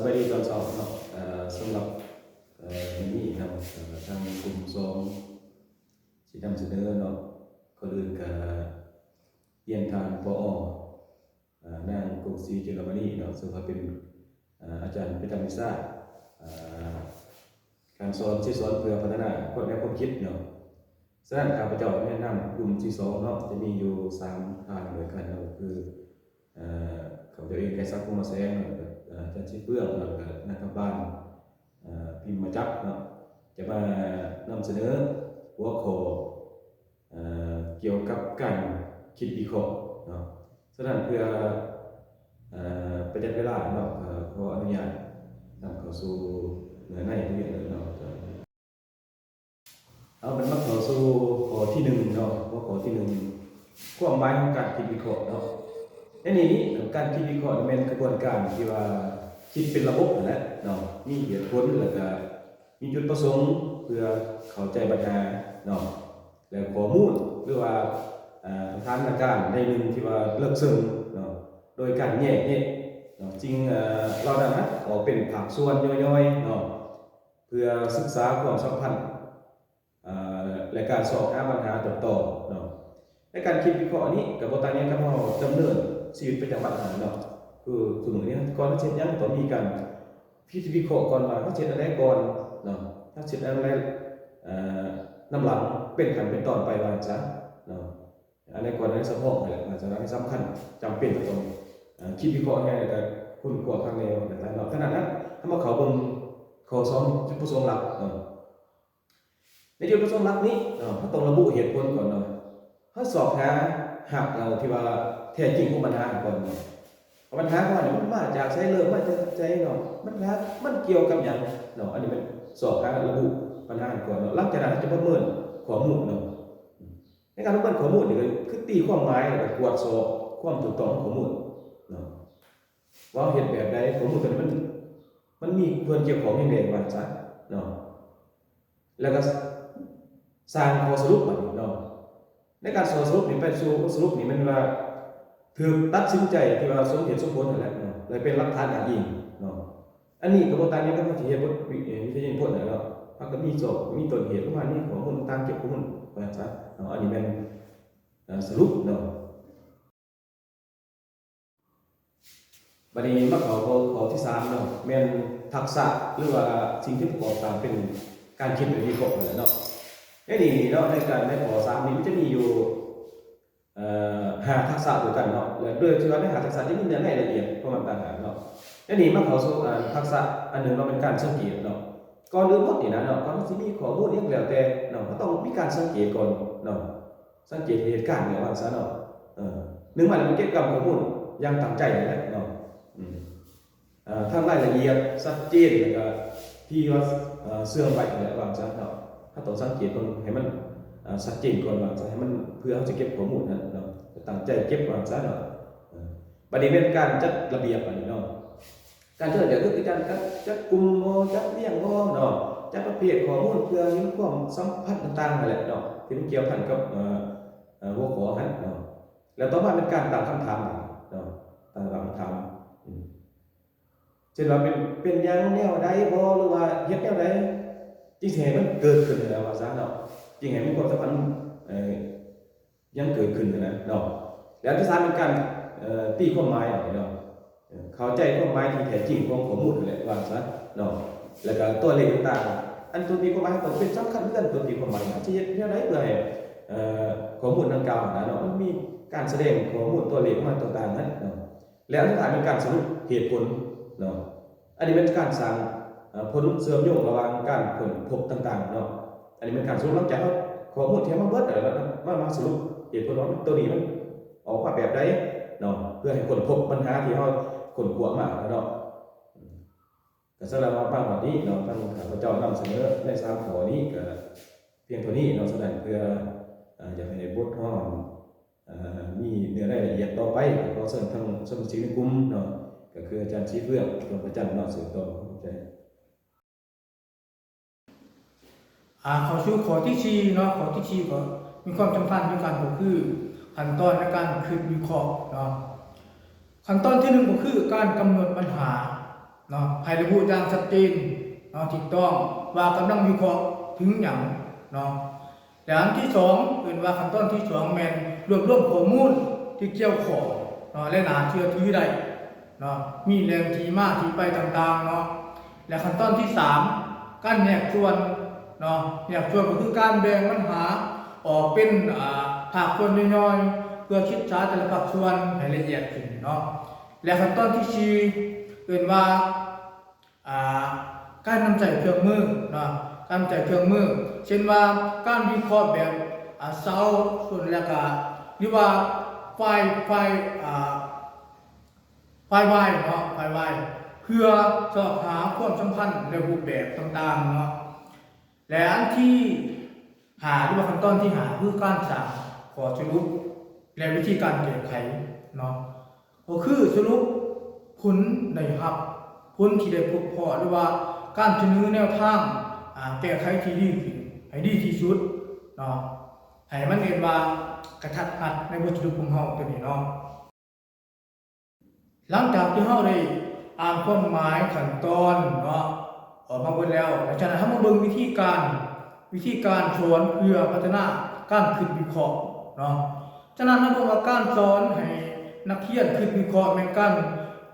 สบายดีตอนเช้าเนาะสำหรับวันนี้เนาะทางกลุ่มสองที่นำเสนอเนาะก็อื่นกับเรียนทางปนางกงศรีเจริญมณีเนาะซึ่งเขาเป็นอาจารย์ประจำวิชาการสอนที่สอนเพื่อพัฒนาคนแนวความคิดเนาะฉะนั้นข้าพเจ้าแนะนำกลุ่มที่สองเนาะจะมีอยู่3ทางด้วยกันเนาะคือข้าพเจ้าเองไกรศักดิ์ พงษ์มาแสงอาจารย์ชิดเบื้องแล้วก็นักบ้านพิมพ์มาจับเนาะจะมานำเสนอหัวข้อเกี่ยวกับการคิดวิเคราะห์เนาะฉะนั้นเพื่อประหยัดเวลาเนาะขออนุญาตนำเข้าสู่เนื้อในที่เรียนเลยเนาะเอาเป็นมาเข้าสู่ข้อที่1เนาะหัวข้อที่1ความหมายของการคิดวิเคราะห์เนาะในนี้การคิดวิเคราะห์เป็นกระบวนการที่ว่าคิดเป็นระบบนั่นแหละเนาะมีเหตุผลแล้วก็มีจุดประสงค์เพื่อเข้าใจปัญหาเนาะแล้วข้อมูลหรือว่าสถานการณ์ในหนึ่งที่ว่าเลิกซึ้งเนาะโดยการแยกเนาะจริงเราดังนั้นออกเป็นภาคส่วนย่อยๆเนาะเพื่อศึกษาความสัมพันธ์และการสอบหาปัญหาต่อเนาะในการคิดวิเคราะห์นี้กับโบราณเนี่ยก็เราดำเนินชีวิตประจำวันเนาะคือสมมติเนี่ยก่อนเช่นยังต้องมีการวิเคราะห์ก่อนว่าเขาเช่นอะไรก่อนเนาะถ้าเช่นอะไรน้ำหลังเป็นขั้นเป็นตอนไปวันซะเนาะอันนี้ก่อนอันนี้สะโพกอะไรอาจจะสำคัญจำเป็นต้องคิดวิเคราะห์ไงแต่คุณกลัวทางแนวแต่เนาะขนาดนั้นถ้ามาเขาบนข้อสองจุดประสงค์หลักเนาะในจุดประสงค์หลักนี้เขาต้องระบุเหตุผลก่อนเนาะเขาสอบหาหักเราที่ว่าแท้จริงของปัญหาก่อนเนาะปัญหาก่อนมันมาจากใช้เริ่มมาจากใจเนาะมันเกี่ยวกับอย่างเนาะอันนี้เป็นสอบหาระบุปัญหาก่อนเนาะหลังจากนั้นจะประเมินข้อมูลเนาะในการประเมินข้อมูลนี่ก็คือตีความหมายแล้วก็ตรวจสอบความถูกต้องของข้อมูลเนาะว่าเหตุแบบใดข้อมูลตัวนี้มันมีส่วนเกี่ยวข้องยังไงบ้างซะเนาะแล้วก็สร้างข้อสรุปมาเนาะในการสรุปนี่ไปสู่ข้อสรุปนี่มันว่าถือตัดสินใจที่ว่าสมเหตุสมผลนั่นแหละเนาะเลยเป็นหลักฐานอ้างอิงเนาะอันนี้กระบวนการนี้ก็มาที่เหตุผลวิทยาผลเนาะมันก็มีโจทย์มีต้นเหตุของมันมีข้อมูลต่างเก็บข้อมูลไว้ซะเนาะอันนี้เป็นสรุปเนาะบัดนี้มาข้อที่3เนาะแม่นทักษะหรือว่าสิ่งที่ประกอบตามเป็นการคิดหรือวิเคราะห์นั่นแหละเนาะในนี้เนาะในข้อ3นี้มันจะมีอยู่5ทักษะด้วยกันเนาะและโดยที่ว่าใน5ทักษะที่มีเนื้อในละเอียดของมันต่างหากเนาะในนี้มาเข้าสู่ทักษะอันนึงเราเป็นการสังเกตเนาะก่อนอื่นหมดนี่นะเนาะก่อนที่มีข้อมูลอย่างแล้วแต่เนาะก็ต้องมีการสังเกตก่อนเนาะสังเกตเหตุการณ์เนี่ยว่าซะเนาะนึกว่ามันเก็บกับข้อมูลอย่างตั้งใจนั่นแหละเนาะทางรายละเอียดชัดเจนแล้วก็ที่ว่าเสื่อมไปแล้วว่าซะเนาะถ้าต้องสังเกตมันให้มันชัดเจนก่อนว่าจะให้มันเพื่อเขาจะเก็บข้อมูลนั้นเนาะตั้งใจเก็บว่าซะเนาะประเด็นเป็นการจัดระเบียบอันนี้เนาะการจัดระเบียบคือการจัดกลุ่มจัดเรียงเนาะจัดประเภทข้อมูลเพื่อมีความสัมพันธ์ต่างๆนั่นแหละเนาะที่มันเกี่ยวพันกับหัวข้อนั้นเนาะแล้วต่อมาเป็นการตั้งคำถามเนาะตั้งคำถามเช่นว่าเป็นอย่างแนวใดบ่หรือว่าเฮ็ดแนวใดจริงๆให้มันเกิดขึ้นแล้วว่าซะเนาะจริงๆให้มีความสัมพันธ์ยังเกิดขึ้นนะเนาะแล้วที่3เป็นการตีความหมายเนาะเข้าใจความหมายที่แท้จริงของข้อมูลนั่นแหละว่าซะเนาะแล้วก็ตัวเลขต่างๆอันตัวตีความหมายก็เป็นสำคัญเหมือนกันตัวตีความหมายที่เฮ็ดแนวใดเพื่อให้ข้อมูลดังกล่าวนะเนาะมันมีการแสดงข้อมูลตัวเลขมาต่างๆนั้นเนาะแล้วที่3เป็นการสรุปเหตุผลเนาะอันนี้เป็นการสร้างผลเชื่อมโยงระหว่างการค้นพบต่างๆเนาะอันนี้เป็นการสรุปหลังจากข้อมูลที่มาเบิดแล้วมาสรุปเหตุผลว่าตัวนี้มันออกมาแบบใดเนาะเพื่อให้ค้นพบปัญหาที่เฮาค้นคว้ามาเนาะก็สำหรับว่าวันนี้เนาะท่านข้าพเจ้านำเสนอใน3ข้อนี้ก็เพียงเท่านี้เนาะแสดงเพื่ออยากให้บทฮ้อนมีเนื้อรายละเอียดต่อไปก็เชิญทางสมาชิกในกลุ่มเนาะก็คืออาจารย์ชี้เฟื่องรองอาจารย์เนาะสืบต่อใจเขาชื่อข้อที่4เนาะข้อที่4ก็มีความสำคัญด้วยกันก็คือขั้นตอนในการคิดวิเคราะห์เนาะขั้นตอนที่1ก็คือการกำหนดปัญหา เนาะให้ระบุอย่างชัดเจนเนาะถูกต้องว่ากำลังวิเคราะห์ถึงหยังเนาะและอันที่2เป็นว่าขั้นตอนที่2แม่นรวบรวมข้อมูลที่เกี่ยวข้องเนาะและน่าเชื่อถือได้เนาะมีแหล่งที่มาที่ไปต่างๆเนาะและขั้นตอนที่3การแยกส่วนเนาะแยกส่วนก็คือการแบ่งปัญหาออกเป็นภาคส่วนย่อยๆเพื่อคิดช้าแต่ละภาคส่วนให้ละเอียดขึ้นเนาะและขั้นตอนที่4เป็นว่าการนำใจเครื่องมือนะการนำใจเครื่องมือเช่นว่าการวิเคราะห์แบบเซาส่วนแล้วก็หรือว่าไฟวายเนาะไฟวายเพื่อสอบหาความสัมพันธ์ในรูปแบบต่างๆเนาะและอันที่หรือว่าขั้นตอนที่คือการสร้างข้อสรุปและวิธีการแก้ไขเนาะก็คือสรุปผลได้รับผลที่ได้พบพอหรือว่าการเสนอแนวทางแก้ไขที่ดีขึ้นให้ดีที่สุดเนาะให้มันเห็นว่ากระทัดรัดในวัตถุของเฮาตัวนี้เนาะหลังจากที่เฮาได้อ่านความหมายขั้นตอนเนาะออกมาเบิดแล้วจากนั้นเฮามาเบิ่งวิธีการสอนเพื่อพัฒนาการคิดวิเคราะห์เนาะฉะนั้นเฮาบอกว่าการสอนให้นักเรียนคิดวิเคราะห์แม่นกัน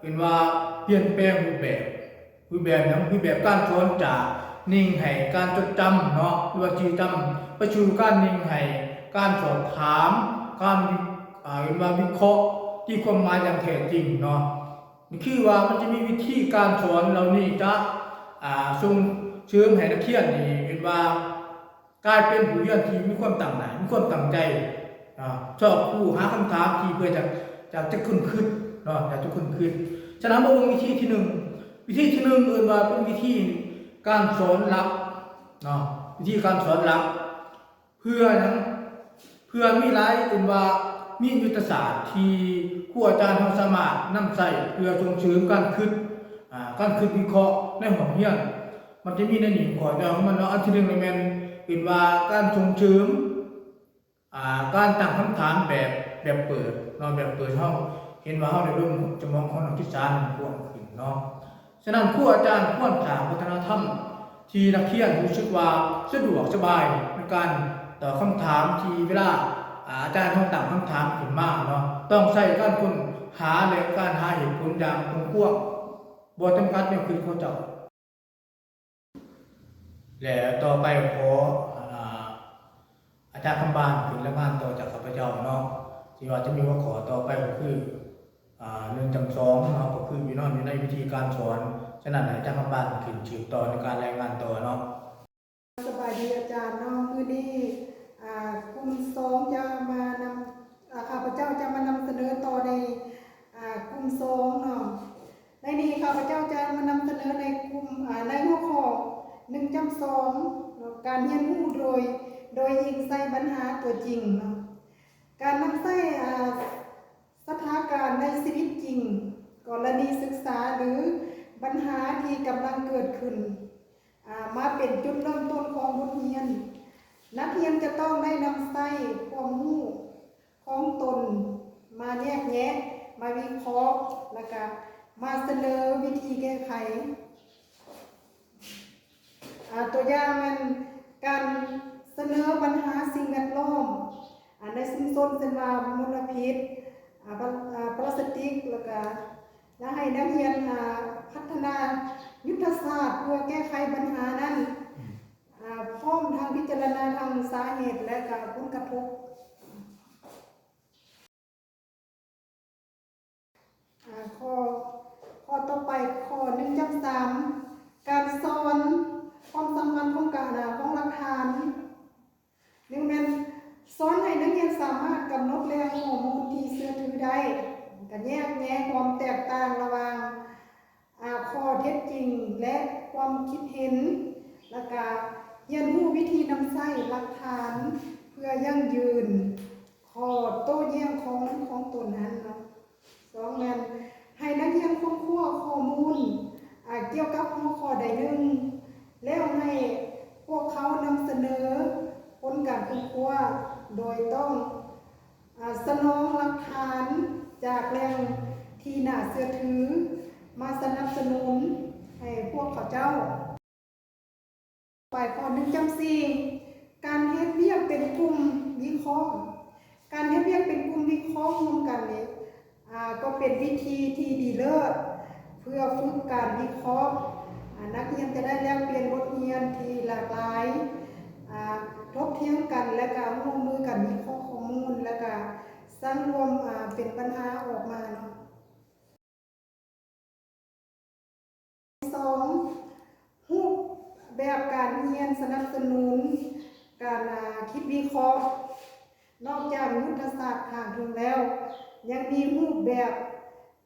เป็นว่าเปลี่ยนแปลงรูปแบบการสอนจากนิ่งให้การจดจำเนาะหรือว่าจดจำไปสู่การนิ่งให้การสอบถามการวิเคราะห์ที่ความหมายอย่างแท้จริงเนาะนี่คือว่ามันจะมีวิธีการสอนเหล่านี้จะส่งเสริมให้นักเรียนนี่เป็นว่ากลายเป็นผู้เรียนที่มีความตั้งใจชอบผู้หาคำถามที่เพื่อจะขึ้นเนาะอยากจะขึ้นฉะนั้นมาดูวิธีที่1ว่าเป็นวิธีการสอนลับเนาะวิธีการสอนลับเพื่อมีหลายเป็นว่ามียุทธศาสตร์ที่ครูอาจารย์เฮาสามารถนำใช้เพื่อส่งเสริมการคิดวิเคราะห์ในห้องเรียนมันจะมีในนี้ก่อนเนาะมันเนาะอันที่1นี่แม่นเป็นว่าการส่งเสริมการตั้งคำถามแบบเปิดเนาะแบบเปิดเฮาเห็นว่าเฮาได้ร่วมจำลองของนักศึกษากว้างขึ้นเนาะฉะนั้นครูอาจารย์ควรสร้างวัฒนธรรมที่นักเรียนรู้สึกว่าสะดวกสบายในการตอบคำถามที่เวลาอาจารย์ต้องตั้งคำถามขึ้นมาเนาะต้องใช้การค้นหาและการหาเหตุผลอย่างกว้างบ่จำกัดแนวคิดของเจ้าและต่อไปขออาจารย์คำบานขึ้นและงานต่อจากข้าพเจ้าเนาะที่ว่าจะมีหัวข้อต่อไปก็คือ1 จำ 2เนาะก็คืออยู่ในวิธีการสอนฉะนั้นอาจารย์คำบานขึ้นสืบต่อในการรายงานต่อเนาะสบายดีอาจารย์เนาะมื้อนี้กลุ่ม2จะมานำข้าพเจ้าจะมานำเสนอต่อในกลุ่ม2เนาะในนี้ข้าพเจ้าจะมานำเสนอในกลุ่มในหัวข้อ1 จำ 2เนาะการเรียนรู้โดยยิงใส่ปัญหาตัวจริงเนาะการนำใส่สถานการณ์ในชีวิตจริงกรณีศึกษาหรือปัญหาที่กำลังเกิดขึ้นมาเป็นจุดเริ่มต้นของบทเรียนนักเรียนจะต้องได้นำใส่ความรู้ของตนมาแยกแยะมาวิเคราะห์แล้วก็มาเสนอวิธีแก้ไขตัวอย่างมันการเสนอปัญหาสิ่งแวดล้อมในชุมชนเช่นว่ามลพิษพลาสติกแล้วก็ให้นักเรียนพัฒนายุทธศาสตร์เพื่อแก้ไขปัญหานั้นพร้อมทางพิจารณาทางสาเหตุและผลกระทบข้อต่อไปข้อ1 จำ 3การสอนความสำคัญของของหลักฐานนี่แม่นสอนให้นักเรียนสามารถกำหนดแหล่งข้อมูลที่เชื่อถือได้การแยกแยะความแตกต่างระหว่างข้อเท็จจริงและความคิดเห็นและก็เรียนรู้วิธีนำใช้หลักฐานเพื่อยั่งยืนข้อโต้แย้งของตนนั้นเนาะ2แม่นให้นักเรียนค้นคว้าข้อมูลเกี่ยวกับหัวข้อใดหนึ่งแล้วให้พวกเขานำเสนอผลการค้นคว้าโดยต้องสนองหลักฐานจากแหล่งที่น่าเชื่อถือมาสนับสนุน ให้พวกเขาเจ้าฝ่ายข้อ1.4การเฮ็ดเวียกเป็นกลุ่มวิเคราะห์การเฮ็ดเวียกเป็นกลุ่มวิเคราะห์ร่วมกันนี่ก็เป็นวิธีที่ดีเลิศเพื่อฝึกการวิเคราะห์นักเรียนจะได้แลกเปลี่ยนบทเรียนที่หลากหลายทบเทียงกันและก็ร่วมมือกันวิเคราะห์ข้อมูลและก็สร้างรวมเป็นปัญหาออกมาเนาะ2รูปแบบการเรียนสนับสนุนการคิดวิเคราะห์นอกจากยุทธศาสตร์ทางทุนแล้ว ยังมีรูปแบบ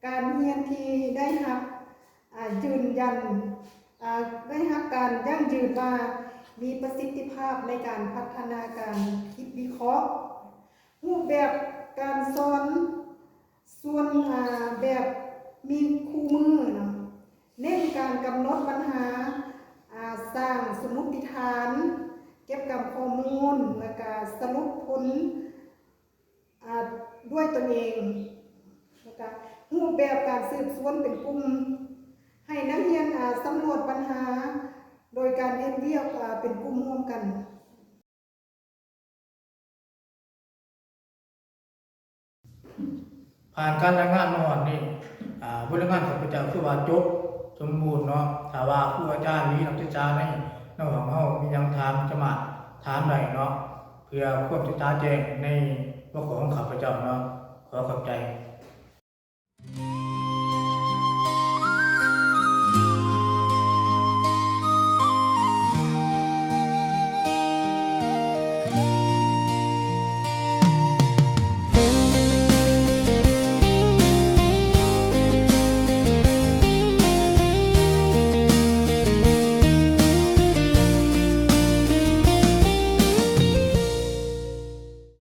การเรียนที่ได้รับยืนยันได้รับการยั่งยืนว่ามีประสิทธิภาพในการพัฒนาการคิดวิเคราะห์รูปแบบการสอนส่วนแบบมีคู่มือเนาะเน้นการกำหนดปัญหาสร้างสมมติฐานเก็บกำข้อมูลและก็สรุปผลด้วยตนเองแล้วก็รูปแบบการสืบสวนเป็นกลุ่มให้นักเรียนสำรวจปัญหาโดยการเฮ็ดเวียกเป็นกลุ่มร่วมกันผ่านการรายงานมาวันนี้บริงานข้าพเจ้าคือว่าจบสมบูรณ์เนาะถ้าว่าครูอาจารย์หรือนักศึกษาในของเฮามียังถามจะมาถามได้เนาะเพื่อความชัดแจ้งในหัวข้อของข้าพเจ้าเนาะขอขอบใจ